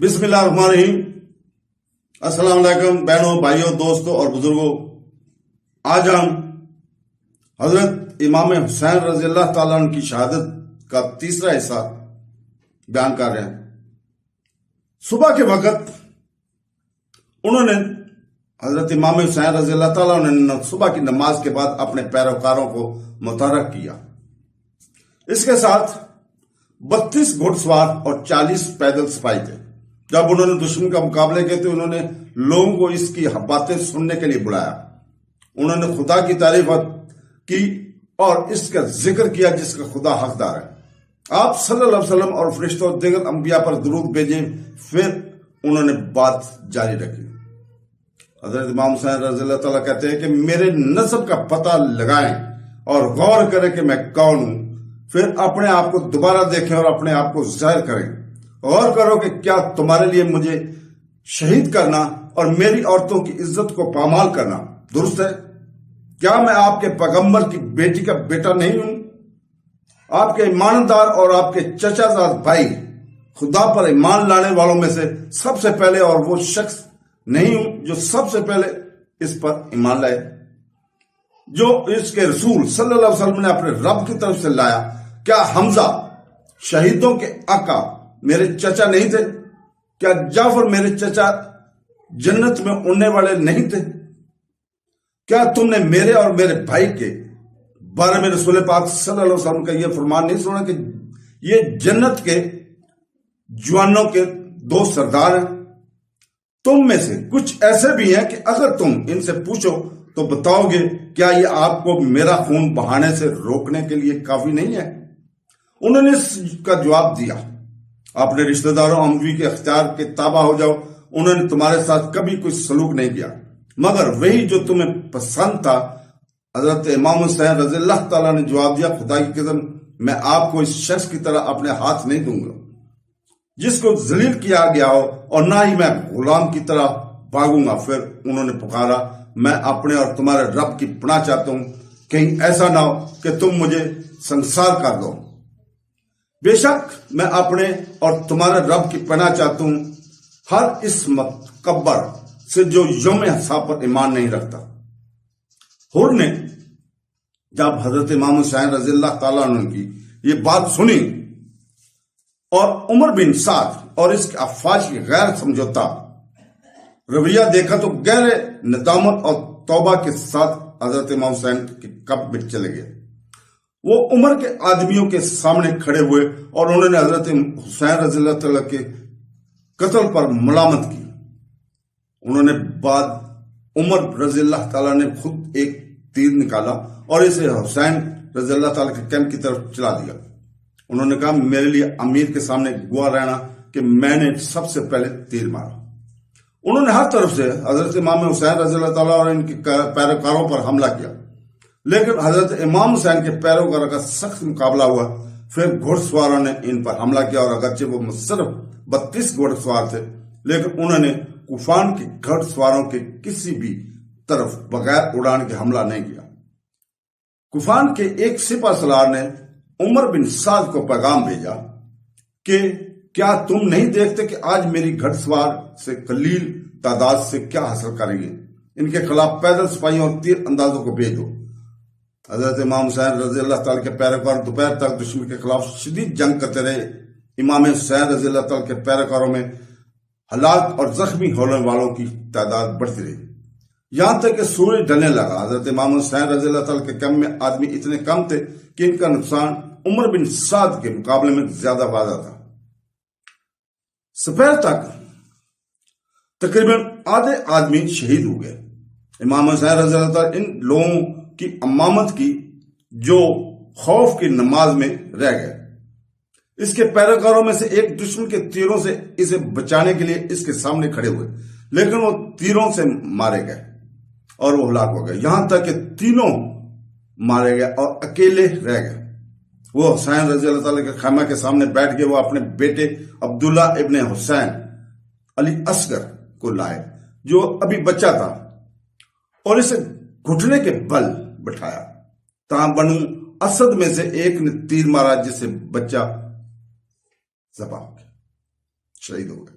بسم اللہ الرحمن الرحیم۔ السلام علیکم بہنوں، بھائیوں، دوستوں اور بزرگوں۔ آج ہم حضرت امام حسین رضی اللہ تعالیٰ عنہ کی شہادت کا تیسرا حصہ بیان کر رہے ہیں۔ صبح کے وقت انہوں نے حضرت امام حسین رضی اللہ تعالیٰ عنہ نے صبح کی نماز کے بعد اپنے پیروکاروں کو متحرک کیا۔ اس کے ساتھ 32 گھڑ سوار اور 40 پیدل سپاہی تھے۔ جب انہوں نے دشمن کا مقابلہ کیا تو انہوں نے لوگوں کو اس کی باتیں سننے کے لیے بلایا۔ انہوں نے خدا کی تعریف کی اور اس کا ذکر کیا جس کا خدا حقدار ہے۔ آپ صلی اللہ علیہ وسلم اور فرشتوں اور دیگر انبیاء پر درود بھیجے، پھر انہوں نے بات جاری رکھی۔ حضرت امام حسین رضی اللہ تعالیٰ کہتے ہیں کہ میرے نسب کا پتہ لگائیں اور غور کریں کہ میں کون ہوں، پھر اپنے آپ کو دوبارہ دیکھیں اور اپنے آپ کو ظاہر کریں۔ غور کرو کہ کیا تمہارے لیے مجھے شہید کرنا اور میری عورتوں کی عزت کو پامال کرنا درست ہے؟ کیا میں آپ کے پیغمبر کی بیٹی کا بیٹا نہیں ہوں؟ آپ کے ایماندار اور آپ کے چچا زاد بھائی خدا پر ایمان لانے والوں میں سے سب سے پہلے اور وہ شخص نہیں ہوں جو سب سے پہلے اس پر ایمان لائے، جو اس کے رسول صلی اللہ علیہ وسلم نے اپنے رب کی طرف سے لایا؟ کیا حمزہ شہیدوں کے آقا میرے چچا نہیں تھے؟ کیا جعفر میرے چچا جنت میں اڑنے والے نہیں تھے؟ کیا تم نے میرے اور میرے بھائی کے بارے میں رسول پاک صلی اللہ علیہ وسلم کا یہ فرمان نہیں سنا کہ یہ جنت کے جوانوں کے 2 سردار ہیں؟ تم میں سے کچھ ایسے بھی ہیں کہ اگر تم ان سے پوچھو تو بتاؤ گے کیا یہ آپ کو میرا خون بہانے سے روکنے کے لیے کافی نہیں ہے؟ انہوں نے اس کا جواب دیا، اپنے رشتہ داروں اموی کے اختیار کے تابع ہو جاؤ۔ انہوں نے تمہارے ساتھ کبھی کوئی سلوک نہیں کیا مگر وہی جو تمہیں پسند تھا۔ حضرت امام حسین رضی اللہ تعالیٰ نے جواب دیا، خدا کی قسم میں آپ کو اس شخص کی طرح اپنے ہاتھ نہیں دوں گا جس کو ذلیل کیا گیا ہو، اور نہ ہی میں غلام کی طرح بھاگوں گا۔ پھر انہوں نے پکارا، میں اپنے اور تمہارے رب کی پناہ چاہتا ہوں، کہیں ایسا نہ ہو کہ تم مجھے سنسار کر دو۔ بے شک میں اپنے اور تمہارے رب کی پناہ چاہتا ہوں، ہر اس متکبر سے جو یوم حساب پر ایمان نہیں رکھتا۔ حر نے جب حضرت امام حسین رضی اللہ تعالیٰ عنہ کی یہ بات سنی اور عمر بن سعد اور اس کے افواج کی غیر سمجھوتا رویہ دیکھا تو گہرے ندامت اور توبہ کے ساتھ حضرت امام حسین کے قبر میں چلے گئے۔ وہ عمر کے آدمیوں کے سامنے کھڑے ہوئے اور انہوں نے حضرت حسین رضی اللہ تعالیٰ کے قتل پر ملامت کی۔ انہوں نے بعد عمر رضی اللہ تعالیٰ نے خود ایک تیر نکالا اور اسے حسین رضی اللہ تعالیٰ کے کیمپ کی طرف چلا دیا۔ انہوں نے کہا، میرے لیے امیر کے سامنے گواہ رہنا کہ میں نے سب سے پہلے تیر مارا۔ انہوں نے ہر طرف سے حضرت امام حسین رضی اللہ تعالیٰ اور ان کے پیروکاروں پر حملہ کیا، لیکن حضرت امام حسین کے پیروکاروں کا سخت مقابلہ ہوا۔ پھر گھڑ سواروں نے ان پر حملہ کیا اور اگرچہ وہ صرف 32 گھڑ سوار تھے لیکن انہوں نے کوفان کے گھڑ سواروں کے کسی بھی طرف بغیر اڑان کے حملہ نہیں کیا۔ کوفان کے ایک سپہ سالار نے عمر بن سعد کو پیغام بھیجا کہ کیا تم نہیں دیکھتے کہ آج میری گھڑ سوار سے قلیل تعداد سے کیا حاصل کریں گے؟ ان کے خلاف پیدل سپاہیوں اور تیر اندازوں کو بھیجو۔ حضرت امام حسین رضی اللہ تعالیٰ کے پیروکار دوپہر تک دشمن کے خلاف شدید جنگ کرتے رہے۔ امام حسین رضی اللہ تعالیٰ کے پیروکاروں میں ہلاک اور زخمی ہونے والوں کی تعداد بڑھتی رہی، یہاں تک کہ سورج ڈھلنے لگا۔ حضرت امام حسین رضی اللہ تعالیٰ کے کیمپ میں آدمی اتنے کم تھے کہ ان کا نقصان عمر بن سعد کے مقابلے میں زیادہ واضح تھا۔ سپہر تک تقریباً آدھے آدمی شہید ہو گئے۔ امام حسین رضی اللہ تعالیٰ ان لوگوں کی امامت کی جو خوف کی نماز میں رہ گئے۔ اس کے پیروکاروں میں سے ایک دشمن کے تیروں سے اسے بچانے کے لیے اس کے سامنے کھڑے ہوئے، لیکن وہ تیروں سے مارے گئے اور وہ ہلاک ہو گئے، یہاں تک کہ تینوں مارے گئے اور اکیلے رہ گئے۔ وہ حسین رضی اللہ تعالیٰ کے خیمہ کے سامنے بیٹھ کے وہ اپنے بیٹے عبداللہ ابن حسین علی اصغر کو لائے جو ابھی بچہ تھا اور اسے گھٹنے کے بل بٹھایا۔ تاہم بنو اسد میں سے ایک نے تیر مارا جس سے بچہ ذبح ہو گیا، شہید ہو گیا۔